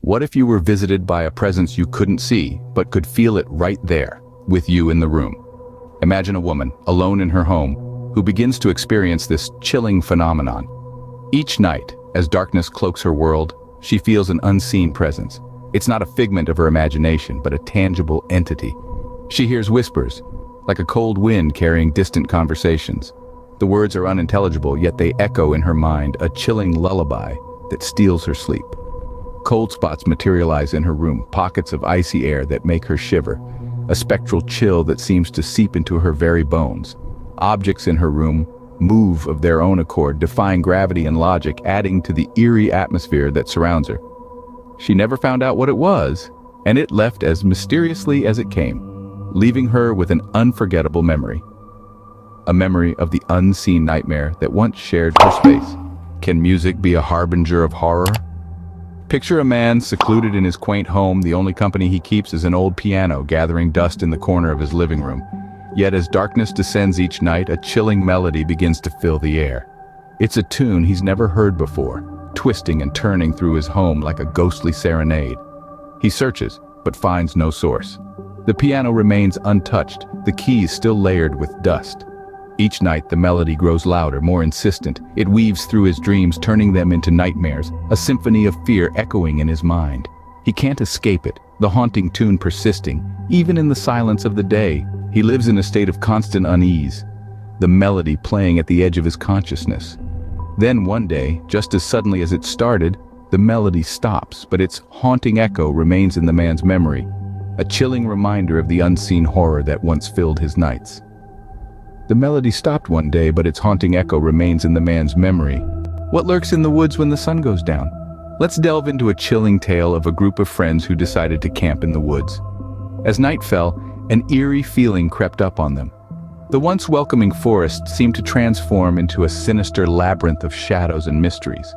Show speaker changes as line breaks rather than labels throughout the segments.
What if you were visited by a presence you couldn't see, but could feel it right there, with you in the room? Imagine a woman, alone in her home, who begins to experience this chilling phenomenon. Each night, as darkness cloaks her world, she feels an unseen presence. It's not a figment of her imagination, but a tangible entity. She hears whispers, like a cold wind carrying distant conversations. The words are unintelligible, yet they echo in her mind, a chilling lullaby that steals her sleep. Cold spots materialize in her room, pockets of icy air that make her shiver, a spectral chill that seems to seep into her very bones. Objects in her room move of their own accord, defying gravity and logic, adding to the eerie atmosphere that surrounds her. She never found out what it was, and it left as mysteriously as it came, leaving her with an unforgettable memory. A memory of the unseen nightmare that once shared her space. Can music be a harbinger of horror? Picture a man secluded in his quaint home. The only company he keeps is an old piano gathering dust in the corner of his living room. Yet as darkness descends each night, a chilling melody begins to fill the air. It's a tune he's never heard before, twisting and turning through his home like a ghostly serenade. He searches, but finds no source. The piano remains untouched, the keys still layered with dust. Each night the melody grows louder, more insistent. It weaves through his dreams, turning them into nightmares, a symphony of fear echoing in his mind. He can't escape it, the haunting tune persisting, even in the silence of the day. He lives in a state of constant unease, the melody playing at the edge of his consciousness. Then one day, just as suddenly as it started, the melody stops, but its haunting echo remains in the man's memory, a chilling reminder of the unseen horror that once filled his nights. The melody stopped one day, but its haunting echo remains in the man's memory. What lurks in the woods when the sun goes down? Let's delve into a chilling tale of a group of friends who decided to camp in the woods. As night fell, an eerie feeling crept up on them. The once welcoming forest seemed to transform into a sinister labyrinth of shadows and mysteries.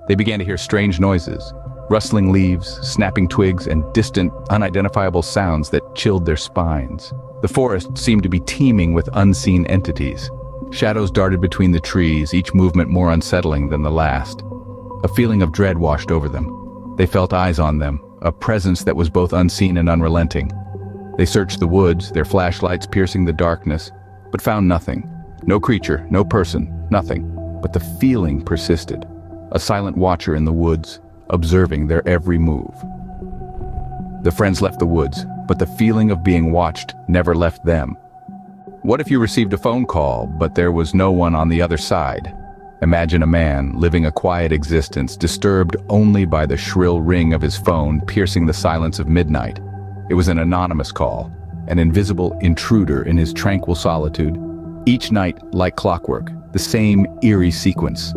They began to hear strange noises, rustling leaves, snapping twigs, and distant, unidentifiable sounds that chilled their spines. The forest seemed to be teeming with unseen entities. Shadows darted between the trees, each movement more unsettling than the last. A feeling of dread washed over them. They felt eyes on them, a presence that was both unseen and unrelenting. They searched the woods, their flashlights piercing the darkness, but found nothing. No creature, no person, nothing. But the feeling persisted. A silent watcher in the woods, observing their every move. The friends left the woods, but the feeling of being watched never left them. What if you received a phone call, but there was no one on the other side? Imagine a man living a quiet existence, disturbed only by the shrill ring of his phone piercing the silence of midnight. It was an anonymous call, an invisible intruder in his tranquil solitude. Each night, like clockwork, the same eerie sequence.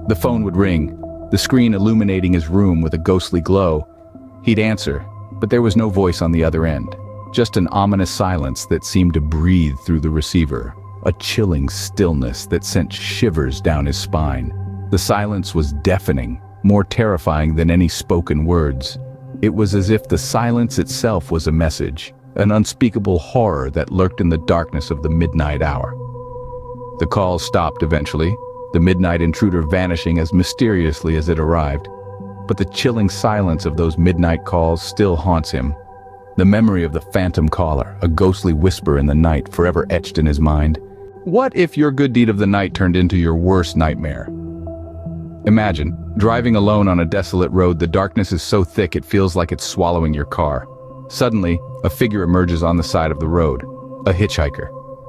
The phone would ring, the screen illuminating his room with a ghostly glow. He'd answer, but there was no voice on the other end, just an ominous silence that seemed to breathe through the receiver, a chilling stillness that sent shivers down his spine. The silence was deafening, more terrifying than any spoken words. It was as if the silence itself was a message, an unspeakable horror that lurked in the darkness of the midnight hour. The call stopped eventually, the midnight intruder vanishing as mysteriously as it arrived. But the chilling silence of those midnight calls still haunts him. The memory of the phantom caller, a ghostly whisper in the night, forever etched in his mind. What if your good deed of the night turned into your worst nightmare? Imagine, driving alone on a desolate road. The darkness is so thick it feels like it's swallowing your car. Suddenly, a figure emerges on the side of the road, a hitchhiker.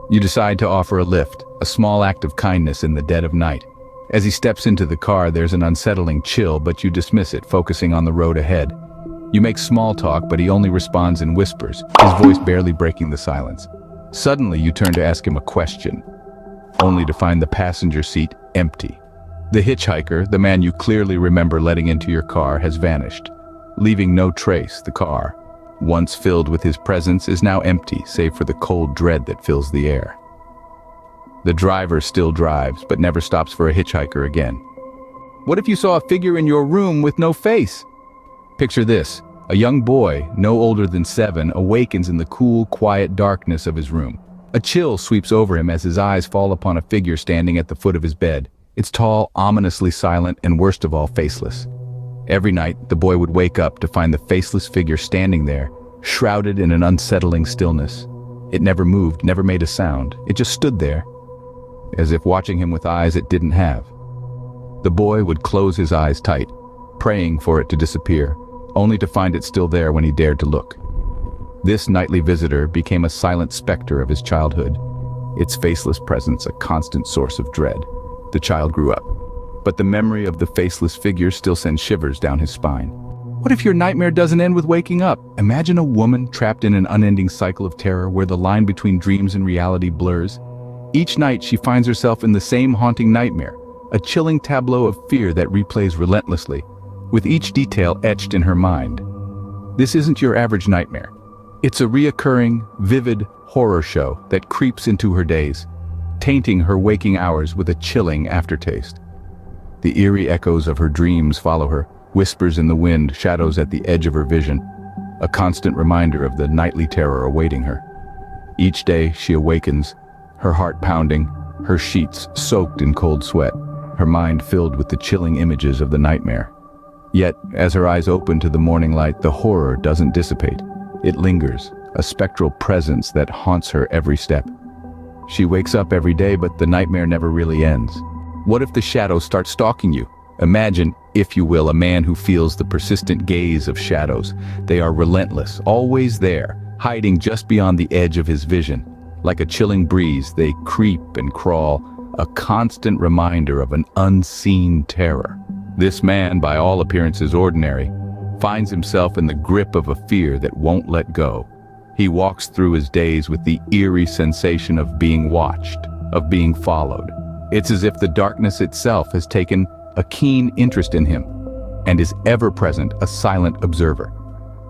You decide to offer a lift, a small act of kindness in the dead of night. As he steps into the car, there's an unsettling chill, but you dismiss it, focusing on the road ahead. You make small talk, but he only responds in whispers, his voice barely breaking the silence. Suddenly, you turn to ask him a question, only to find the passenger seat empty. The hitchhiker, the man you clearly remember letting into your car, has vanished, leaving no trace. The car, once filled with his presence, is now empty, save for the cold dread that fills the air. The driver still drives, but never stops for a hitchhiker again. What if you saw a figure in your room with no face? Picture this. A young boy, no older than 7, awakens in the cool, quiet darkness of his room. A chill sweeps over him as his eyes fall upon a figure standing at the foot of his bed. It's tall, ominously silent, and worst of all, faceless. Every night, the boy would wake up to find the faceless figure standing there, shrouded in an unsettling stillness. It never moved, never made a sound. It just stood there, as if watching him with eyes it didn't have. The boy would close his eyes tight, praying for it to disappear, only to find it still there when he dared to look. This nightly visitor became a silent specter of his childhood, its faceless presence a constant source of dread. The child grew up, but the memory of the faceless figure still sends shivers down his spine. What if your nightmare doesn't end with waking up? Imagine a woman trapped in an unending cycle of terror where the line between dreams and reality blurs. Each night she finds herself in the same haunting nightmare, a chilling tableau of fear that replays relentlessly, with each detail etched in her mind. This isn't your average nightmare. It's a reoccurring, vivid horror show that creeps into her days, tainting her waking hours with a chilling aftertaste. The eerie echoes of her dreams follow her, whispers in the wind, shadows at the edge of her vision, a constant reminder of the nightly terror awaiting her. Each day she awakens, her heart pounding, her sheets soaked in cold sweat, her mind filled with the chilling images of the nightmare. Yet, as her eyes open to the morning light, the horror doesn't dissipate. It lingers, a spectral presence that haunts her every step. She wakes up every day, but the nightmare never really ends. What if the shadows start stalking you? Imagine, if you will, a man who feels the persistent gaze of shadows. They are relentless, always there, hiding just beyond the edge of his vision. Like a chilling breeze, they creep and crawl, a constant reminder of an unseen terror. This man, by all appearances ordinary, finds himself in the grip of a fear that won't let go. He walks through his days with the eerie sensation of being watched, of being followed. It's as if the darkness itself has taken a keen interest in him, and is ever present, a silent observer.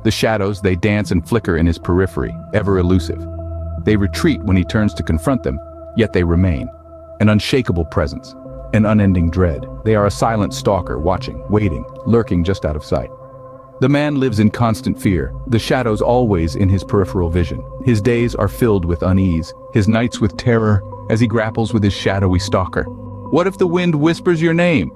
The shadows, they dance and flicker in his periphery, ever elusive. They retreat when he turns to confront them, yet they remain. An unshakable presence, an unending dread. They are a silent stalker, watching, waiting, lurking just out of sight. The man lives in constant fear, the shadows always in his peripheral vision. His days are filled with unease, his nights with terror, as he grapples with his shadowy stalker. What if the wind whispers your name?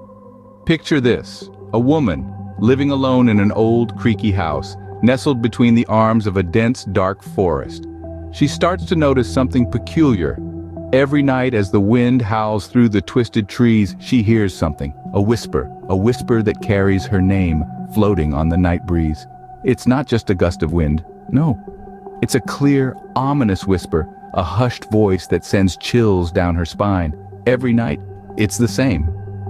Picture this, a woman living alone in an old, creaky house, nestled between the arms of a dense, dark forest. She starts to notice something peculiar. Every night as the wind howls through the twisted trees, she hears something, a whisper that carries her name, floating on the night breeze. It's not just a gust of wind, no. It's a clear, ominous whisper, a hushed voice that sends chills down her spine. Every night, it's the same.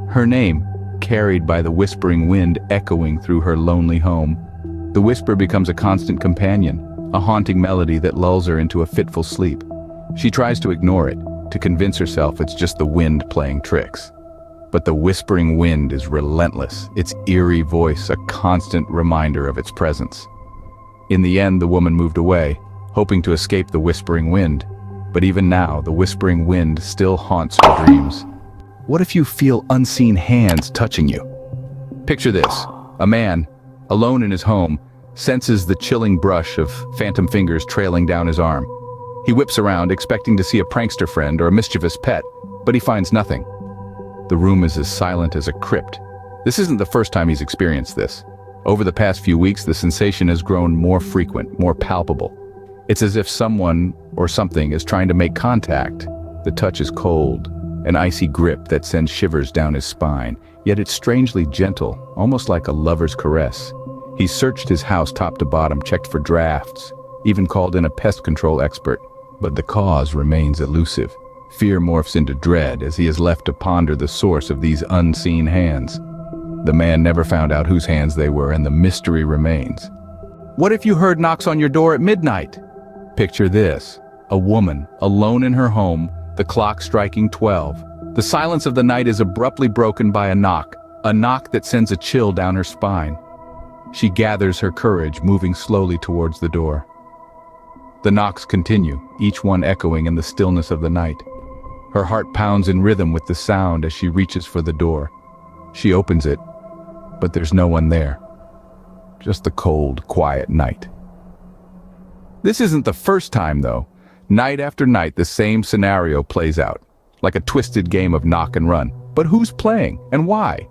Her name, carried by the whispering wind echoing through her lonely home. The whisper becomes a constant companion, a haunting melody that lulls her into a fitful sleep. She tries to ignore it, to convince herself it's just the wind playing tricks. But the whispering wind is relentless, its eerie voice a constant reminder of its presence. In the end, the woman moved away, hoping to escape the whispering wind. But even now, the whispering wind still haunts her dreams. What if you feel unseen hands touching you? Picture this, a man, alone in his home, senses the chilling brush of phantom fingers trailing down his arm. He whips around, expecting to see a prankster friend or a mischievous pet, but he finds nothing. The room is as silent as a crypt. This isn't the first time he's experienced this. Over the past few weeks, the sensation has grown more frequent, more palpable. It's as if someone or something is trying to make contact. The touch is cold, an icy grip that sends shivers down his spine, yet it's strangely gentle, almost like a lover's caress. He's searched his house top to bottom, checked for drafts, even called in a pest control expert, but the cause remains elusive. Fear morphs into dread as he is left to ponder the source of these unseen hands. The man never found out whose hands they were, and the mystery remains. What if you heard knocks on your door at midnight? Picture this, a woman, alone in her home, the clock striking 12. The silence of the night is abruptly broken by a knock that sends a chill down her spine. She gathers her courage, moving slowly towards the door. The knocks continue, each one echoing in the stillness of the night. Her heart pounds in rhythm with the sound as she reaches for the door. She opens it, but there's no one there. Just the cold, quiet night. This isn't the first time, though. Night after night, the same scenario plays out, like a twisted game of knock and run. But who's playing, and why?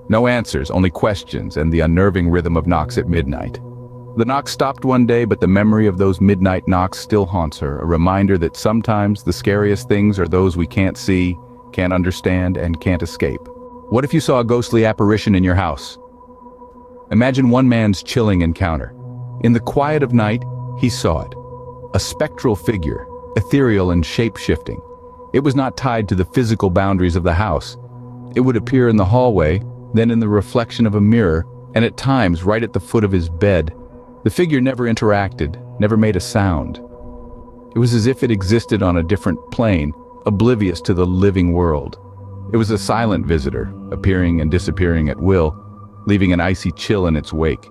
No answers, only questions and the unnerving rhythm of knocks at midnight. The knock stopped one day, but the memory of those midnight knocks still haunts her, a reminder that sometimes the scariest things are those we can't see, can't understand, and can't escape. What if you saw a ghostly apparition in your house? Imagine one man's chilling encounter. In the quiet of night, he saw it. A spectral figure, ethereal and shape-shifting. It was not tied to the physical boundaries of the house. It would appear in the hallway, then in the reflection of a mirror, and at times right at the foot of his bed. The figure never interacted, never made a sound. It was as if it existed on a different plane, oblivious to the living world. It was a silent visitor, appearing and disappearing at will, leaving an icy chill in its wake.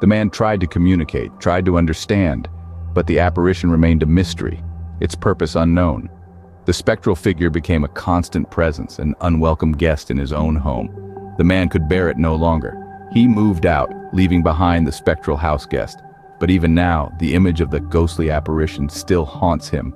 The man tried to communicate, tried to understand, but the apparition remained a mystery, its purpose unknown. The spectral figure became a constant presence, an unwelcome guest in his own home. The man could bear it no longer. He moved out, leaving behind the spectral house guest. But even now, the image of the ghostly apparition still haunts him.